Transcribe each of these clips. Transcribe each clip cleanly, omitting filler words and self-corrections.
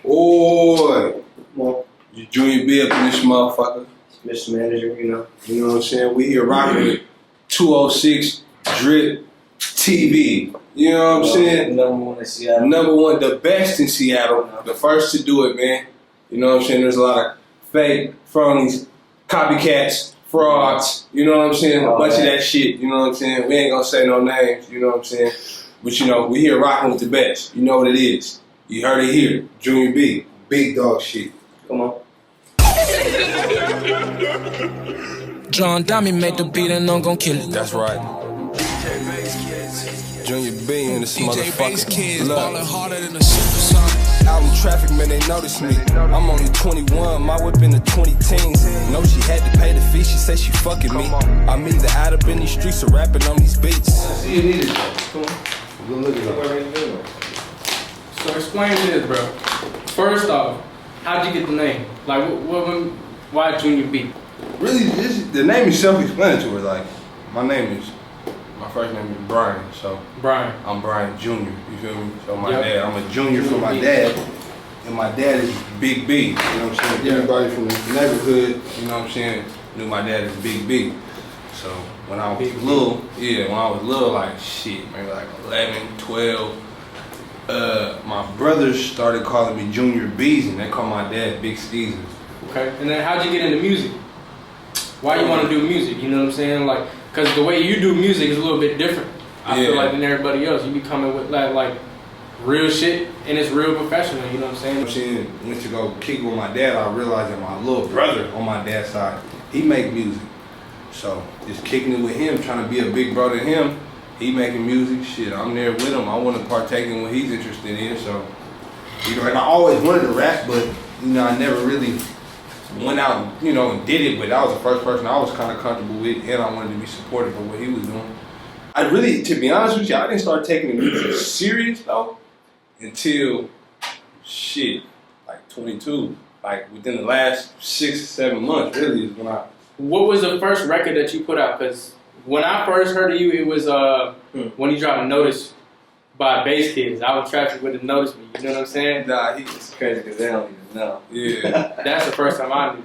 Oi! Come on. You Junior B up in this motherfucker. Mr. Manager, you know. You know what I'm saying? We here rocking with 206 Drip TV. You know what I'm saying? Number one in Seattle. Number one, the best in Seattle. The first to do it, man. You know what I'm saying? There's a lot of fake, phonies, copycats, frauds. You know what I'm saying? A bunch of that shit. You know what I'm saying? We ain't gonna say no names. You know what I'm saying? But you know, we here rocking with the best. You know what it is. You heard it here. Junior B. Big dog shit. Come on. John Dami made the beat and I'm gon' kill it. That's right. Junior B in this motherfucker. Look. Harder than a super Out in traffic, man, they notice me. I'm only 21, my whip in the 20 teens. Know she had to pay the fee, she said she fucking me. I'm either out up in these streets or rapping on these beats. See, you need it. Come on. Go look at it. So explain this, bro. First off, how'd you get the name? Like, why Junior B? Really, the name is self-explanatory. Like, my first name is Brian, so Brian. I'm Brian Jr., you feel me? So my Yep. dad, I'm a junior for my dad, and my dad is Big B, you know what I'm saying? Yeah. Everybody from the neighborhood, you know what I'm saying, knew my dad as Big B. So when I was Big little, like shit, maybe like 11, 12, my brothers started calling me Junior B's, and they call my dad Big Steezy. Okay. And then how'd you get into music? Why you want to do music? You know what I'm saying? Like, cause the way you do music is a little bit different. I feel like than everybody else. You be coming with like real shit, and it's real professional. You know what I'm saying? Went to go kick with my dad. I realized that my little brother on my dad's side, he make music. So just kicking it with him, trying to be a big brother to him. He making music, shit. I'm there with him. I want to partake in what he's interested in. So, you know, and I always wanted to rap, but you know, I never really went out, you know, and did it. But that was the first person I was kind of comfortable with, and I wanted to be supportive of what he was doing. I really, to be honest with you, I didn't start taking the music serious though until shit, like 22. Like within the last 6 or 7 months, really is when I. What was the first record that you put out? Cause when I first heard of you, it was when you dropped Notice by Bass Kids. I was traffic with the Notice Me. You know what I'm saying? Nah, It's crazy because they don't even know. yeah. That's the first time I knew.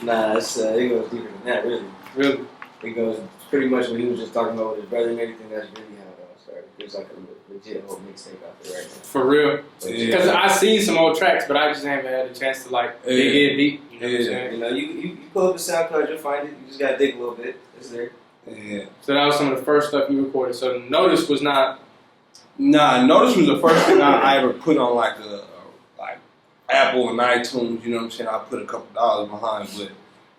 Nah, it goes deeper than that, really. Really? It goes pretty much what he was just talking about with his brother and everything. That's really how it all started. There's like a legit whole mixtape out there right now. For real? Yeah. Because I seen some old tracks, but I just haven't had a chance to like dig in deep. You know what I'm saying? You know, you pull up the SoundCloud, you'll find it. You just gotta dig a little bit. It's there. Yeah. So that was some of the first stuff you recorded. So Notice was not. Nah, Notice was the first thing I ever put on like Apple and iTunes. You know what I'm saying? I put a couple dollars behind, but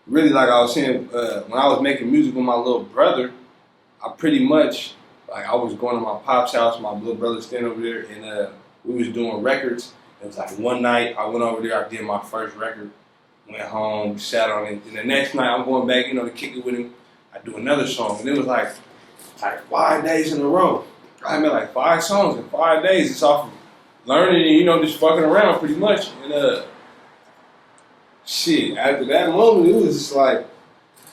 really, like I was saying, when I was making music with my little brother, I pretty much like I was going to my pop's house, my little brother standing over there, and we was doing records. It was like one night I went over there, I did my first record, went home, sat on it, and the next night I'm going back, you know, to kick it with him. I do another song, and it was like 5 days in a row. I made like 5 songs in 5 days. It's off of learning and, you know, just fucking around pretty much. And shit, after that moment, it was just like,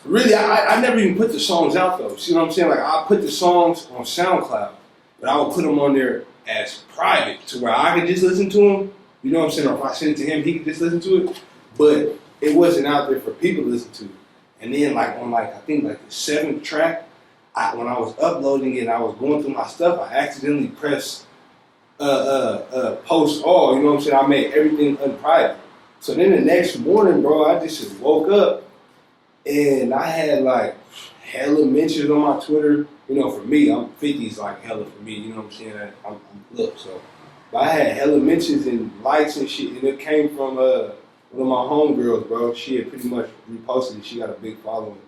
really, I never even put the songs out though. See what I'm saying? Like, I put the songs on Soundcloud, but I would put them on there as private to where I could just listen to them. You know what I'm saying? Or if I send it to him, he could just listen to it. But it wasn't out there for people to listen to. And then like on like, I think like the 7th track, when I was uploading it and I was going through my stuff, I accidentally pressed post all, you know what I'm saying? I made everything unprivate. So then the next morning, bro, I just woke up and I had like hella mentions on my Twitter. You know, for me, I'm 50's like hella for me, you know what I'm saying? I'm look, so. But I had hella mentions and likes and shit, and it came from one of my homegirls, bro. She had pretty much reposted it. She got a big following.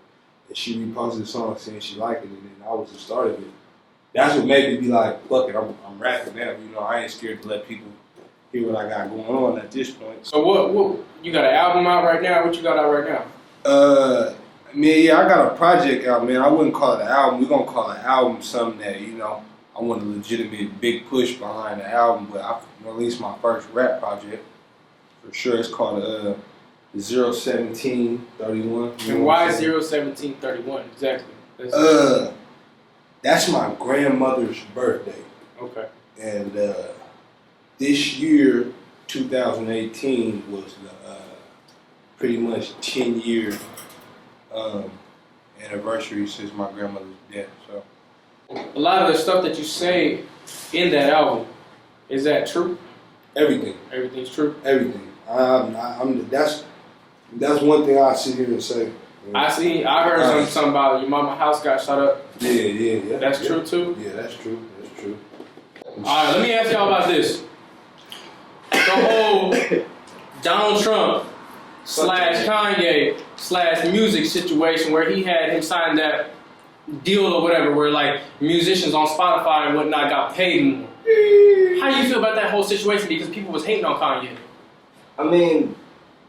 And she reposted the song saying she liked it, and then I was the start of it. That's what made me be like, fuck it, I'm rapping now. You know, I ain't scared to let people hear what I got going on at this point. So what you got an album out right now? What you got out right now? I got a project out, man. I wouldn't call it an album. We're gonna call an album something that, you know, I want a legitimate big push behind the album, but I released my first rap project. For sure, it's called 01731. And why 01731 exactly? That's my grandmother's birthday. Okay. And this year, 2000, 2018 was the pretty much 10-year anniversary since my grandmother's death. So A lot of the stuff that you say in that album, is that true? everything. Everything's true. Everything. That's one thing I sit here and say. I heard something about your mama's house got shut up. Yeah. That's true too? Yeah, that's true. Alright, let me ask y'all about this. The whole Donald Trump / Kanye / music situation where he had him sign that deal or whatever where like musicians on Spotify and whatnot got paid more. How do you feel about that whole situation? Because people was hating on Kanye. I mean,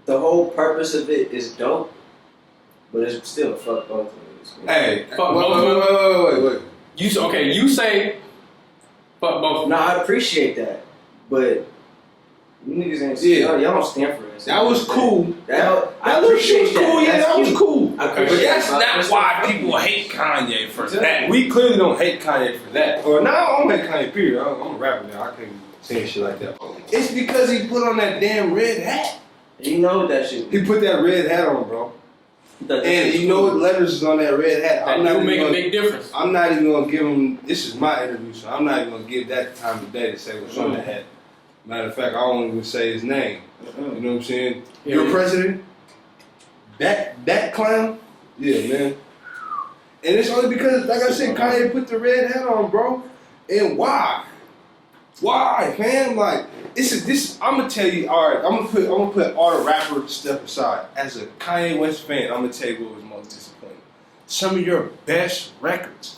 the whole purpose of it is dope, but it's still a fuck both of us. Hey, Fuck both. wait. You say fuck both. No, I appreciate that, but you niggas ain't y'all don't stand for us. That was cool. I appreciate that. Yeah, that was cool. I But appreciate that's that. not why people hate Kanye for that. We clearly don't hate Kanye for that. Or no, I don't hate Kanye, period. I'm a rapper now. I can't say shit like that. It's because he put on that damn red hat. You know what that shit. He put that red hat on, bro. And you know what letters is on that red hat? That do make a big difference. I'm not even gonna give him. This is my interview, so I'm not even gonna give that time of day to say what's on the hat. Matter of fact, I won't even say his name. You know what I'm saying? Yeah. Your president, that clown, yeah, man. And it's only because, like I said, Kanye put the red hat on, bro. And why? Why, man? Like, this. I'm gonna tell you. All right, I'm gonna put all the rapper stuff aside. As a Kanye West fan, I'm gonna tell you what was most disappointing. Some of your best records,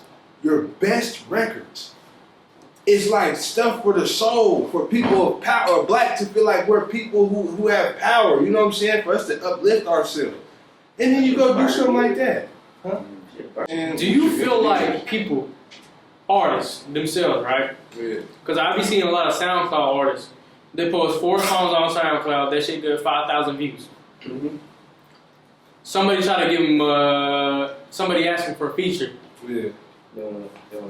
is like stuff for the soul, for people of power, or black to feel like we're people who have power. You know what I'm saying? For us to uplift ourselves. And then you go do something like that. Huh? And Do you feel like people, artists themselves, right? Yeah. Because I be seeing a lot of SoundCloud artists. They post 4 songs on SoundCloud. That shit get 5,000 views. Mm-hmm. Somebody try to give them. Somebody asking for a feature. Yeah.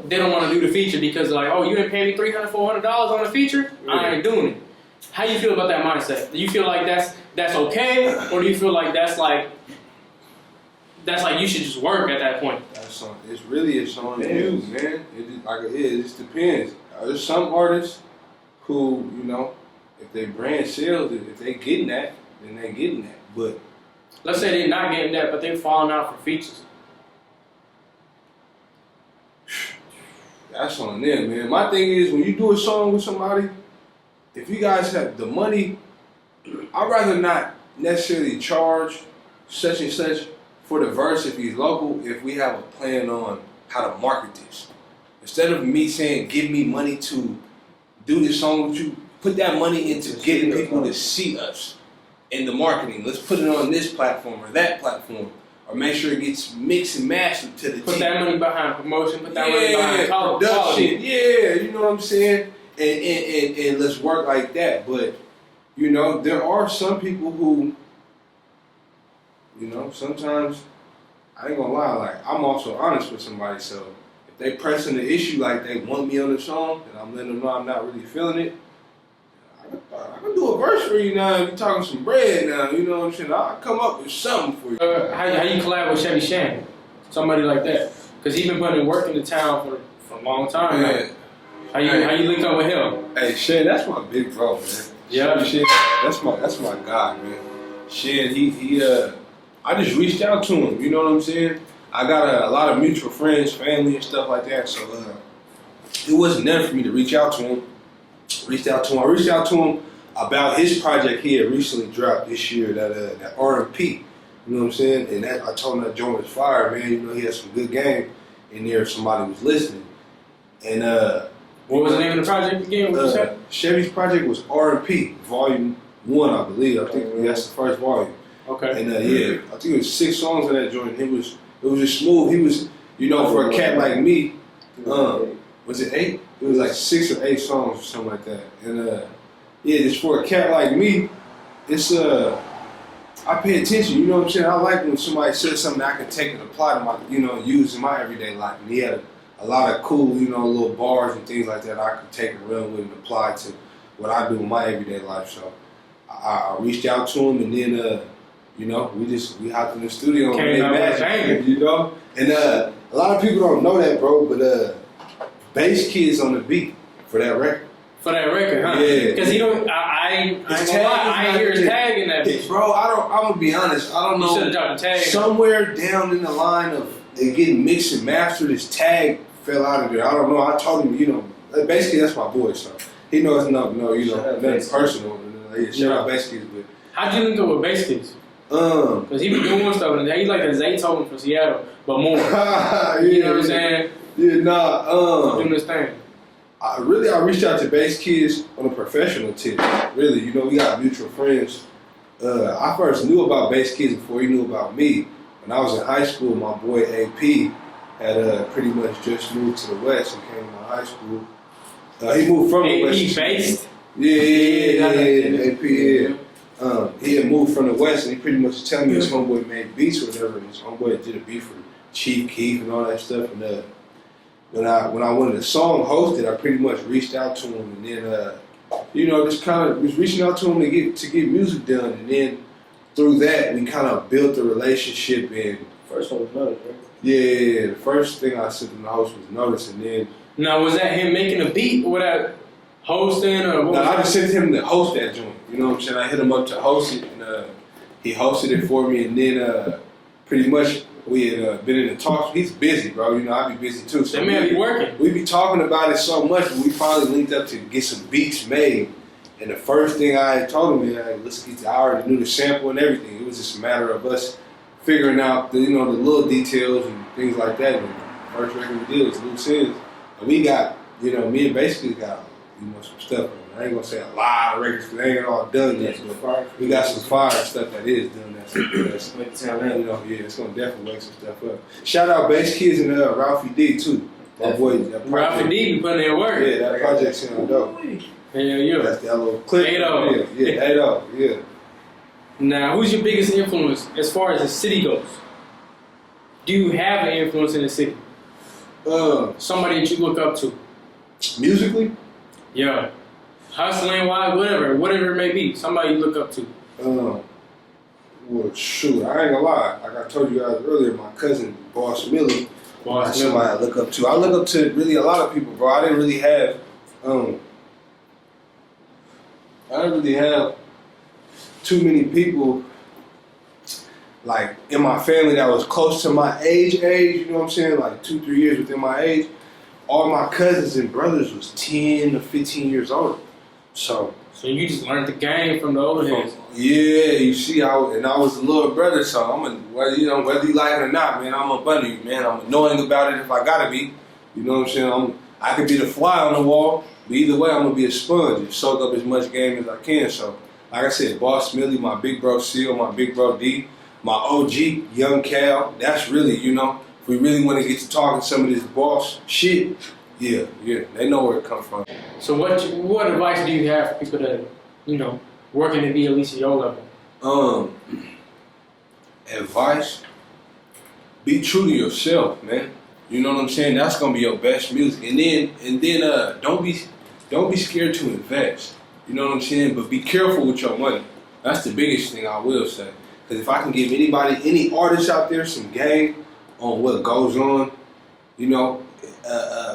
They don't want to do the feature because like, oh, you didn't pay me $300, $400 on the feature. I ain't doing it. How you feel about that mindset? Do you feel like that's okay, or do you feel like that's like you should just work at that point? It's on you, man. It just depends. There's some artists who, you know, if their brand sells, if they getting that, then they getting that. But Let's say they're not getting that, but they're falling out for features. that's on them, man. My thing is, when you do a song with somebody, if you guys have the money, I'd rather not necessarily charge such and such for the verse if he's local, if we have a plan on how to market this. Instead of me saying, give me money to do this song with you, put that money into getting people to see us in the marketing. Let's put it on this platform or that platform. Or make sure it gets mixed and matched to the Put team. that money behind promotion. Put that money behind production. quality. Yeah, you know what I'm saying? And let's work like that. But, you know, there are some people who, you know, sometimes, I ain't gonna lie, like, I'm also honest with somebody. So if they pressing the issue like they want me on the song, and I'm letting them know I'm not really feeling it, I can do a verse for you now. If you're talking some bread now, you know what I'm saying? I'll come up with something for you. How you collab with Chevy Shannon? Somebody like that. Because he's been putting in work in the town for a long time now. How you link up with him? Hey, Shen, that's my big bro, man. Yeah. Shen, that's my guy, man. Shen, I just reached out to him, you know what I'm saying? I got a lot of mutual friends, family and stuff like that, so it wasn't nothing for me to reach out to him. I reached out to him about his project he had recently dropped this year, that R&P. You know what I'm saying? And I told him that joint was fire, man. You know, he had some good game in there if somebody was listening. And what was the name of the project again? What you said? Chevy's project was R&P, Volume 1, I believe. I think that's the first volume. Okay. And I think it was 6 songs in that joint. It was just smooth. He was, you know, for a cat like me, was it 8? It was like 6 or 8 songs or something like that. And just for a cat like me, it's I pay attention, you know what I'm saying? I like when somebody says something I can take and apply to my, you know, use in my everyday life. And he had a lot of cool, you know, little bars and things like that I could take and run with and apply to what I do in my everyday life. So I reached out to him, and then you know, we hopped in the studio and made magic, you know. And a lot of people don't know that, bro, but Bass Kid's on the beat for that record. For that record, huh? Yeah. Because he don't. I ain't hear his tag in that bitch. Bro, I'm gonna be honest. I don't know. You should have dropped the tag. Somewhere down in the line of it getting mixed and mastered, his tag fell out of there. I don't know. I told him, you know, basically that's my boy, so he knows nothing personal. Shout out Bass Kids, but how'd you link up with Bass Kids? Because he be doing stuff, and he's like a Zaytoven from Seattle, but more. Yeah, you know what I'm saying? Yeah, doing this thing. I reached out to Bass Kids on a professional tip. Really, you know, we got mutual friends. I first knew about Bass Kids before he knew about me. When I was in high school, my boy AP had pretty much just moved to the West and came to my high school. He moved from the West. AP based? Yeah, AP, yeah. He had moved from the West, and he pretty much telling me his homeboy made beats or whatever, and his homeboy did a beat for Chief Keef and all that stuff. And when I wanted a song hosted, I pretty much reached out to him, and then you know, just kind of was reaching out to him to get music done, and then through that we kind of built a relationship. And first one was Notice, right? Yeah, the first thing I sent him to host was Notice, and then now was that him making a beat or that hosting or what? No, I just sent him to host that joint. You know what I'm saying? I hit him up to host it, and he hosted it for me, and then pretty much we had been in the talks. He's busy, bro. You know, I be busy too. So that man be working. We be talking about it so much, but we finally linked up to get some beats made. And the first thing I had told him, man, let's get. I already knew the sample and everything. It was just a matter of us figuring out the, you know, the little details and things like that. And the first record we did was Loose Ends, and we got, you know, me and basically got, you know, some stuff. I ain't gonna say a lot of records because they ain't all done yet. But we got some fire stuff that is done. That's you know, yeah, it's gonna definitely wake some stuff up. Shout out Bass Kids and Ralphie D too. My boy, Ralphie D be putting in work. Yeah, that project sound dope. Yeah. That's that little clip. 8-0. Yeah, 8-0. Yeah. Now, who's your biggest influence as far as the city goes? Do you have an influence in the city? Somebody that you look up to? Musically? Yeah. Hustling wise, whatever it may be. Somebody you look up to. Well, shoot, I ain't gonna lie. Like I told you guys earlier, my cousin, Boss Millie, that's somebody I look up to. I look up to really a lot of people, bro. I didn't really have too many people like in my family that was close to my age, you know what I'm saying? Like 2-3 years within my age. All my cousins and brothers was 10 to 15 years older. So you just learned the game from the older heads. Yeah, you see, I was a little brother, so whether you like it or not, man, I'm a bunny, man. I'm annoying about it if I gotta be. You know what I'm saying? I could be the fly on the wall, but either way, I'm gonna be a sponge and soak up as much game as I can. So, like I said, Boss Millie, my big bro Seal, my big bro D, my OG Young Cal. That's really, you know, if we really want to get to talking some of this boss shit. Yeah, they know where it comes from. So what advice do you have for people that, you know, working to be at least at your level? Advice? Be true to yourself, man. You know what I'm saying? That's gonna be your best music. And then don't be scared to invest. You know what I'm saying? But be careful with your money. That's the biggest thing I will say. Because if I can give any artist out there some game on what goes on, you know,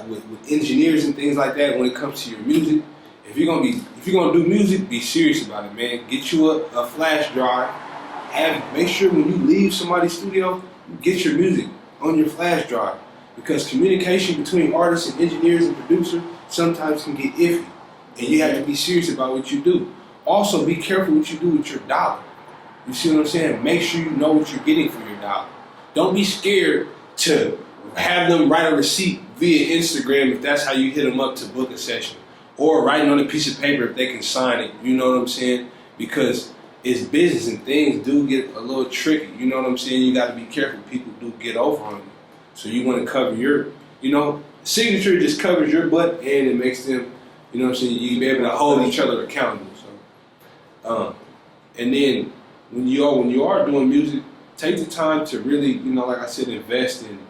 with engineers and things like that, when it comes to your music, if you're gonna do music, be serious about it, man. Get you a flash drive. Make sure when you leave somebody's studio, you get your music on your flash drive, because communication between artists and engineers and producers sometimes can get iffy, and you have to be serious about what you do. Also, be careful what you do with your dollar. You see what I'm saying? Make sure you know what you're getting for your dollar. Don't be scared to have them write a receipt via Instagram if that's how you hit them up to book a session, or writing on a piece of paper if they can sign it. You know what I'm saying? Because it's business and things do get a little tricky. You know what I'm saying? You got to be careful. People do get over on you. So you want to cover your, you know, signature just covers your butt, and it makes them, you know what I'm saying, you be able to hold each other accountable. So, and then when you are doing music, take the time to really, you know, like I said, invest in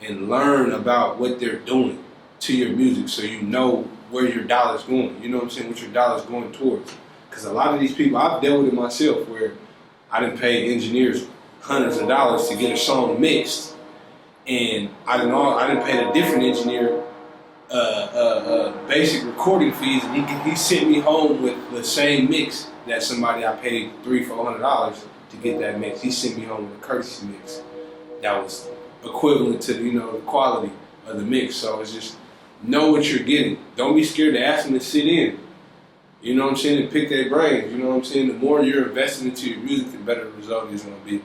and learn about what they're doing to your music, so you know where your dollar's going. You know what I'm saying? What your dollar's going towards. Because a lot of these people, I've dealt with it myself, where I didn't pay engineers hundreds of dollars to get a song mixed, and I didn't pay a different engineer basic recording fees, and he sent me home with the same mix that somebody I paid $300-400 to get that mix. He sent me home with a courtesy mix that was equivalent to the quality of the mix. So it's just know what you're getting. Don't be scared to ask them to sit in. You know what I'm saying? And pick their brains. You know what I'm saying? The more you're investing into your music, the better the result is going to be.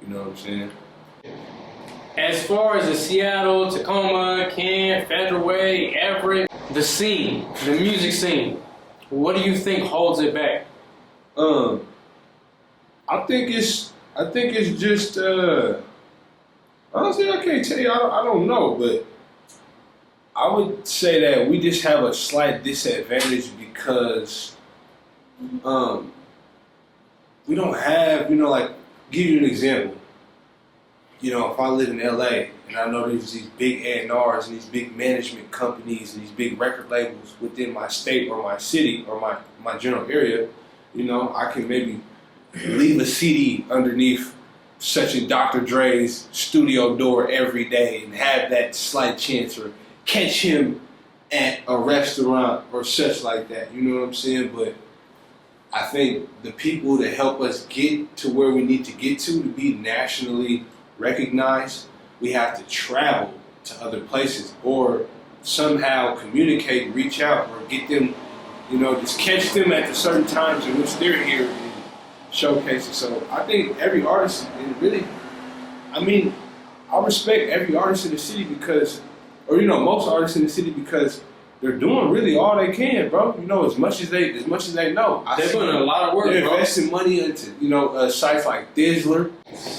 You know what I'm saying? As far as the Seattle, Tacoma, Kent, Federal Way, Everett, the scene, the music scene, what do you think holds it back? I think it's just honestly, I can't tell you. I don't know, but I would say that we just have a slight disadvantage because we don't have, like, give you an example. If I live in LA and I know there's these big A&Rs and these big management companies and these big record labels within my state or my city or my general area, I can maybe leave a CD underneath such a Dr. Dre's studio door every day and have that slight chance, or catch him at a restaurant or such like that. You know what I'm saying? But I think the people that help us get to where we need to get to be nationally recognized, we have to travel to other places or somehow communicate, reach out, or get them, just catch them at the certain times in which they're here and showcase it. So I think every artist, and really, I respect every artist in the city because, or most artists in the city because they're doing really all they can, bro. As much as they know. They're doing a lot of work, they're bro. investing money into, sites like Dizzler.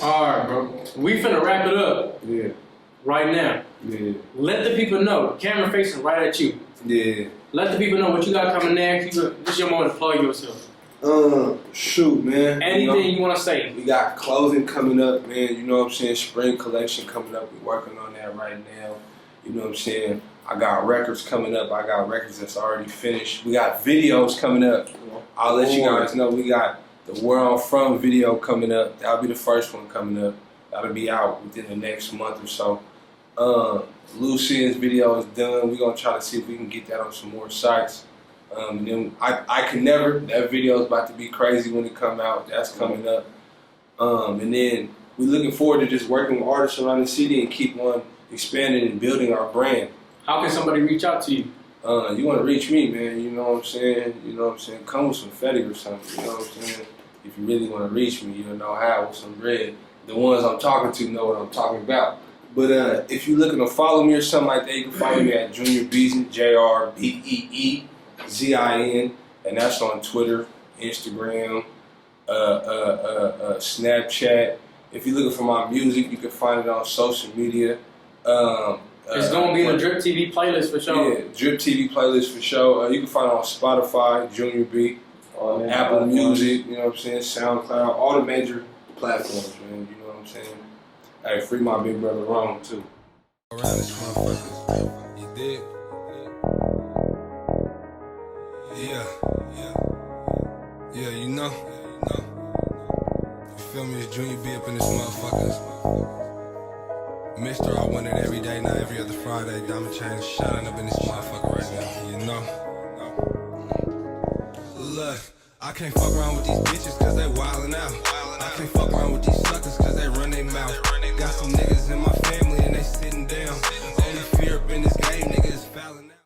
All right, bro. We finna wrap it up. Yeah. Right now. Yeah. Let the people know. Camera facing right at you. Yeah. Let the people know what you got coming next. This is your moment to plug yourself. Shoot, man. Anything you want to say? We got clothing coming up, man. You know what I'm saying? Spring collection coming up. We're working on that right now. You know what I'm saying? I got records coming up. I got records that's already finished. We got videos coming up. I'll let you guys know. We got the Where I'm From video coming up. That'll be the first one coming up. That'll be out within the next month or so. Lucian's video is done. We're going to try to see if we can get that on some more sites. And then I Can Never. That video is about to be crazy when it come out. That's coming up. And then we're looking forward to just working with artists around the city and keep on expanding and building our brand. How can somebody reach out to you? You want to reach me, man. You know what I'm saying? Come with some Fetty or something. You know what I'm saying? If you really want to reach me, you'll know how with some bread. The ones I'm talking to know what I'm talking about. But if you're looking to follow me or something like that, you can follow me at Junior Beezin, JRBEEZIN, and that's on Twitter, Instagram, Snapchat. If you're looking for my music, you can find it on social media. It's going to be in the Drip TV playlist for sure. Yeah, Drip TV playlist for sure. You can find it on Spotify, Junior B, Apple Music, you know what I'm saying, Soundcloud, all the major platforms, man, you know what I'm saying. Hey, free my big brother Ron, too. Around this motherfucker, you dig? Yeah, you know. You feel me? It's Junior B up in this motherfucker. Mister, I want it every day, not every other Friday. Diamond chain shining up in this motherfucker right now, you know? Look, I can't fuck around with these bitches cause they wildin' out. I can't fuck around with these suckers cause they run their mouth. Got some niggas